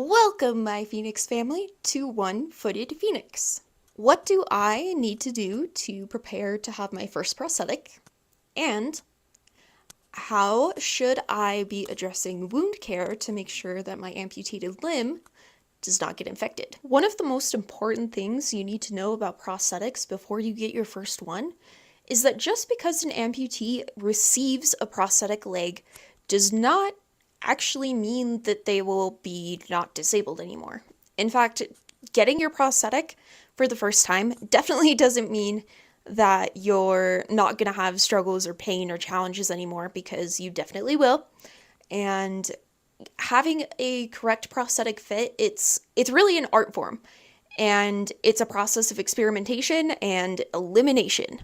Welcome, my Phoenix family, to One-Footed Phoenix. What do I need to do to prepare to have my first prosthetic? And how should I be addressing wound care to make sure that my amputated limb does not get infected? One of the most important things you need to know about prosthetics before you get your first one is that just because an amputee receives a prosthetic leg does not actually mean that they will be not disabled anymore. In fact, getting your prosthetic for the first time definitely doesn't mean that you're not going to have struggles or pain or challenges anymore, because you definitely will. And having a correct prosthetic fit, it's really an art form, and it's a process of experimentation and elimination.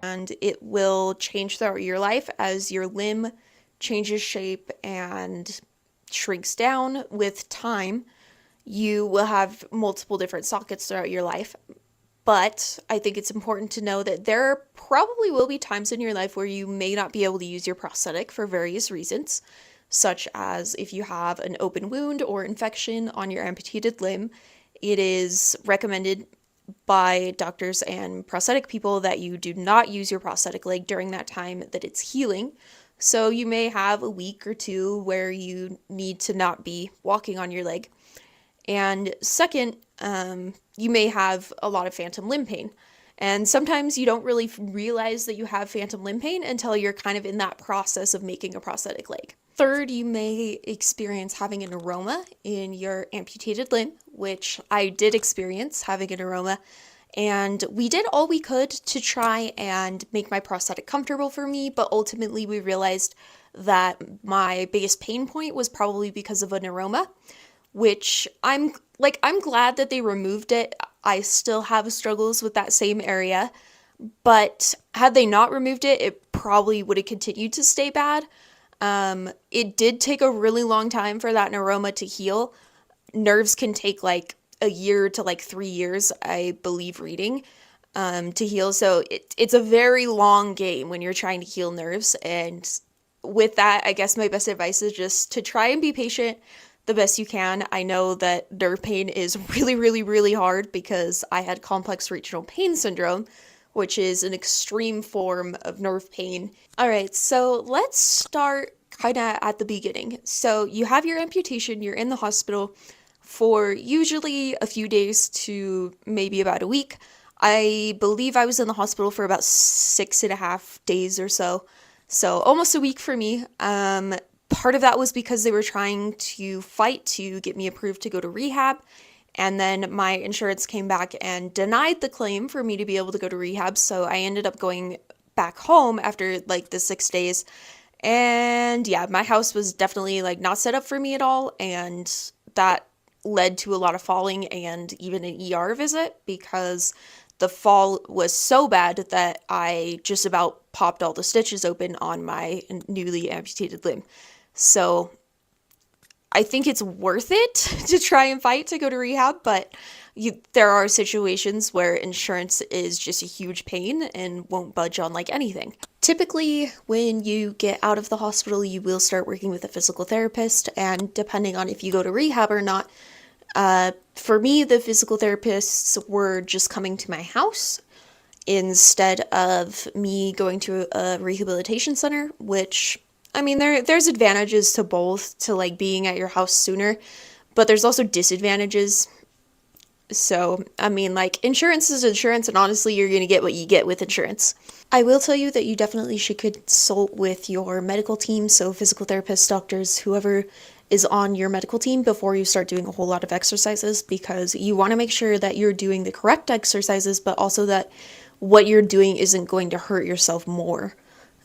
And it will change throughout your life as your limb changes shape and shrinks down with time. You will have multiple different sockets throughout your life, but I think it's important to know that there probably will be times in your life where you may not be able to use your prosthetic for various reasons, such as if you have an open wound or infection on your amputated limb. It is recommended by doctors and prosthetic people that you do not use your prosthetic leg during that time that it's healing. So you may have a week or two where you need to not be walking on your leg. And second, you may have a lot of phantom limb pain. And sometimes you don't really realize that you have phantom limb pain until you're kind of in that process of making a prosthetic leg. Third, you may experience having an aroma in your amputated limb, which I did experience having an aroma. And we did all we could to try and make my prosthetic comfortable for me, but ultimately we realized that my biggest pain point was probably because of an aroma, which I'm glad that they removed it. I still have struggles with that same area, but had they not removed it, it probably would have continued to stay bad. It did take a really long time for that neuroma to heal. Nerves can take like a year to like 3 years, I believe, reading, to heal. So it's a very long game when you're trying to heal nerves. And with that, I guess my best advice is just to try and be patient the best you can. I know that nerve pain is really, really, really hard because I had complex regional pain syndrome, which is an extreme form of nerve pain. All right, so let's start kind of at the beginning. So you have your amputation, you're in the hospital for usually a few days to maybe about a week. I believe I was in the hospital for about 6.5 days or so. So almost a week for me. Part of that was because they were trying to fight to get me approved to go to rehab. And then my insurance came back and denied the claim for me to be able to go to rehab. So I ended up going back home after like the 6 days. And yeah, my house was definitely like not set up for me at all. And that led to a lot of falling and even an ER visit, because the fall was so bad that I just about popped all the stitches open on my newly amputated limb. So I think it's worth it to try and fight to go to rehab, but there are situations where insurance is just a huge pain and won't budge on like anything. Typically, when you get out of the hospital, you will start working with a physical therapist, and depending on if you go to rehab or not, for me, the physical therapists were just coming to my house instead of me going to a rehabilitation center, which, I mean, there's advantages to both, to like being at your house sooner, but there's also disadvantages. So, I mean, like, insurance is insurance, and honestly, you're going to get what you get with insurance. I will tell you that you definitely should consult with your medical team, so physical therapists, doctors, whoever is on your medical team, before you start doing a whole lot of exercises, because you want to make sure that you're doing the correct exercises, but also that what you're doing isn't going to hurt yourself more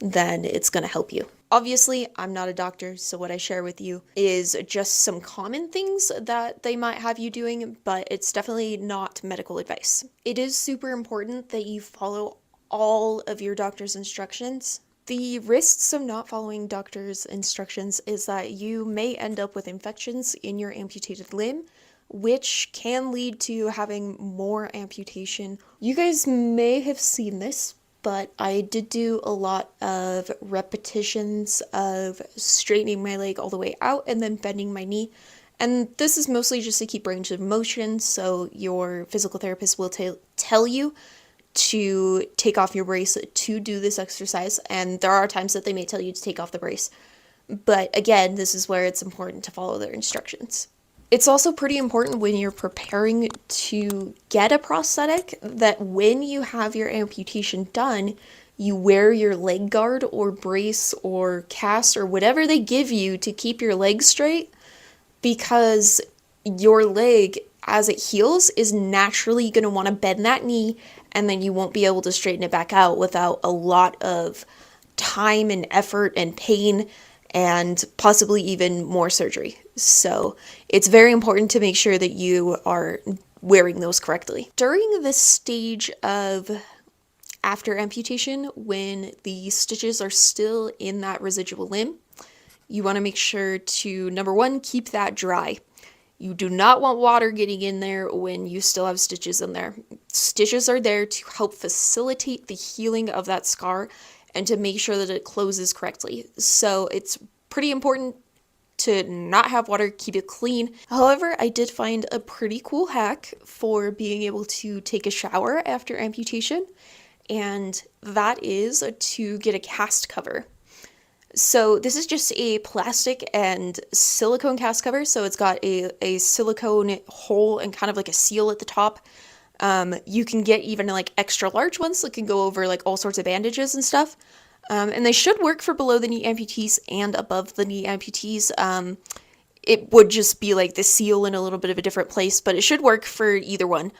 than it's going to help you. Obviously, I'm not a doctor, so what I share with you is just some common things that they might have you doing, but it's definitely not medical advice. It is super important that you follow all of your doctor's instructions. The risks of not following doctor's instructions is that you may end up with infections in your amputated limb, which can lead to having more amputation. You guys may have seen this, but I did do a lot of repetitions of straightening my leg all the way out and then bending my knee. And this is mostly just to keep range of motion, so your physical therapist will tell you to take off your brace to do this exercise, and there are times that they may tell you to take off the brace. But again, this is where it's important to follow their instructions. It's also pretty important when you're preparing to get a prosthetic that when you have your amputation done, you wear your leg guard or brace or cast or whatever they give you to keep your leg straight, because your leg, as it heals, is naturally going to want to bend that knee, and then you won't be able to straighten it back out without a lot of time and effort and pain and possibly even more surgery. So it's very important to make sure that you are wearing those correctly. During this stage of after amputation, when the stitches are still in that residual limb, you want to make sure to, number one, keep that dry. You do not want water getting in there when you still have stitches in there. Stitches are there to help facilitate the healing of that scar and to make sure that it closes correctly. So it's pretty important to not have water, keep it clean. However, I did find a pretty cool hack for being able to take a shower after amputation, and that is to get a cast cover. So this is just a plastic and silicone cast cover. So it's got a silicone hole and kind of like a seal at the top. You can get even like extra large ones that can go over like all sorts of bandages and stuff. And they should work for below the knee amputees and above the knee amputees. It would just be like the seal in a little bit of a different place, but it should work for either one.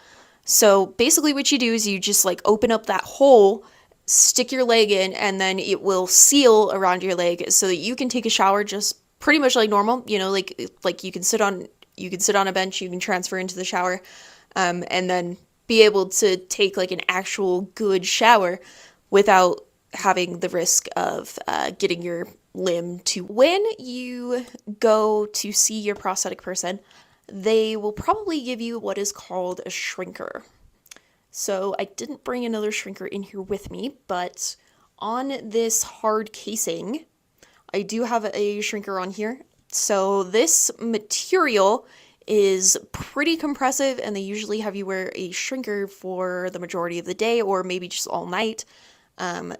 So basically what you do is you just like open up that hole, stick your leg in, and then it will seal around your leg so that you can take a shower just pretty much like normal. You know, like you can sit on a bench, you can transfer into the shower, and then be able to take like an actual good shower without having the risk of getting your limb to. When you go to see your prosthetic person, they will probably give you what is called a shrinker. So I didn't bring another shrinker in here with me, but on this hard casing, I do have a shrinker on here. So this material is pretty compressive, and they usually have you wear a shrinker for the majority of the day or maybe just all night.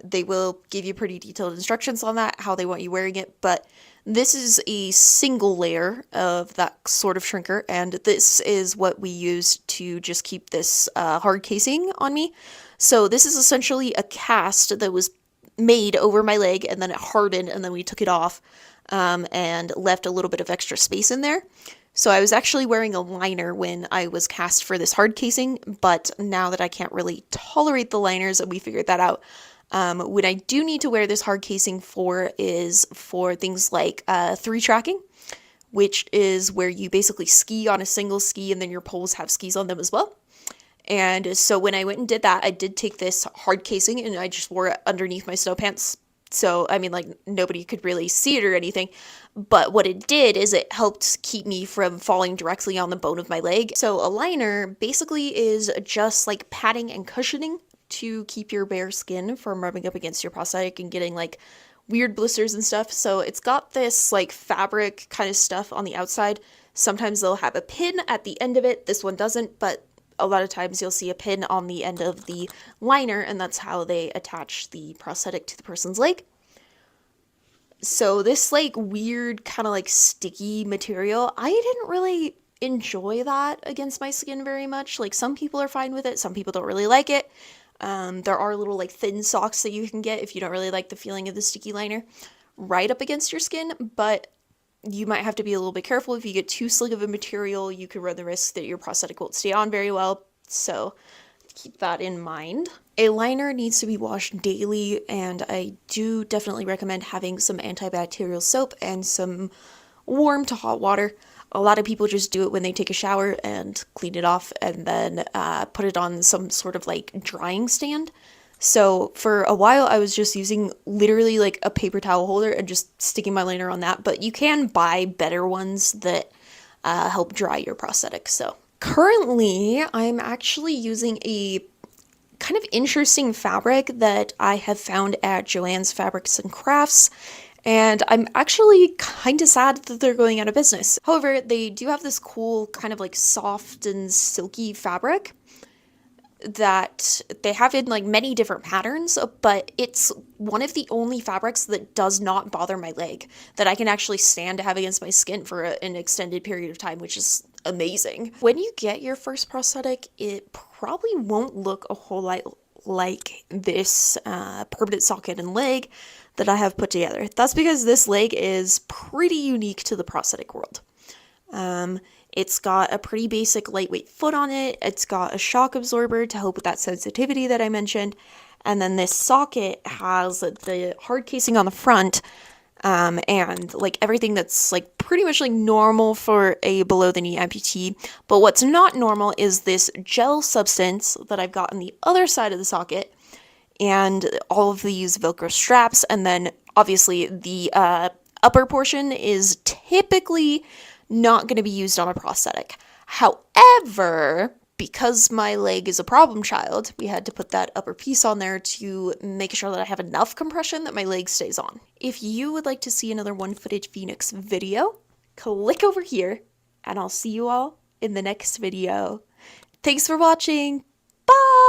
They will give you pretty detailed instructions on that, how they want you wearing it, but this is a single layer of that sort of shrinker, and this is what we use to just keep this hard casing on me. So this is essentially a cast that was made over my leg, and then it hardened, and then we took it off and left a little bit of extra space in there. So I was actually wearing a liner when I was cast for this hard casing, but now that I can't really tolerate the liners, and we figured that out, what I do need to wear this hard casing for is for things like 3-tracking, which is where you basically ski on a single ski and then your poles have skis on them as well. And so when I went and did that, I did take this hard casing and I just wore it underneath my snow pants. So, I mean, like, nobody could really see it or anything, but what it did is it helped keep me from falling directly on the bone of my leg. So a liner basically is just like padding and cushioning to keep your bare skin from rubbing up against your prosthetic and getting like weird blisters and stuff. So it's got this like fabric kind of stuff on the outside. Sometimes they'll have a pin at the end of it. This one doesn't, but a lot of times you'll see a pin on the end of the liner, and that's how they attach the prosthetic to the person's leg. So this like weird kind of like sticky material, I didn't really enjoy that against my skin very much. Like, some people are fine with it, some people don't really like it. There are little like thin socks that you can get if you don't really like the feeling of the sticky liner right up against your skin, but you might have to be a little bit careful. If you get too slick of a material, you could run the risk that your prosthetic won't stay on very well, so keep that in mind. A liner needs to be washed daily, and I do definitely recommend having some antibacterial soap and some warm to hot water. A lot of people just do it when they take a shower and clean it off and then put it on some sort of like drying stand. So for a while I was just using literally like a paper towel holder and just sticking my liner on that, but you can buy better ones that help dry your prosthetic. So currently I'm actually using a kind of interesting fabric that I have found at Joann's Fabrics and Crafts, and I'm actually kind of sad that they're going out of business. However, they do have this cool kind of like soft and silky fabric that they have in like many different patterns, but it's one of the only fabrics that does not bother my leg, that I can actually stand to have against my skin for an extended period of time, which is amazing. When you get your first prosthetic, it probably won't look a whole lot like this permanent socket and leg that I have put together. That's because this leg is pretty unique to the prosthetic world. It's got a pretty basic lightweight foot on it. It's got a shock absorber to help with that sensitivity that I mentioned. And then this socket has the hard casing on the front, and like everything that's like pretty much like normal for a below the knee amputee. But what's not normal is this gel substance that I've got on the other side of the socket, and all of these Velcro straps. And then obviously the upper portion is typically not going to be used on a prosthetic. However, because my leg is a problem child, we had to put that upper piece on there to make sure that I have enough compression that my leg stays on. If you would like to see another One Footage Phoenix video, click over here, and I'll see you all in the next video. Thanks for watching. Bye!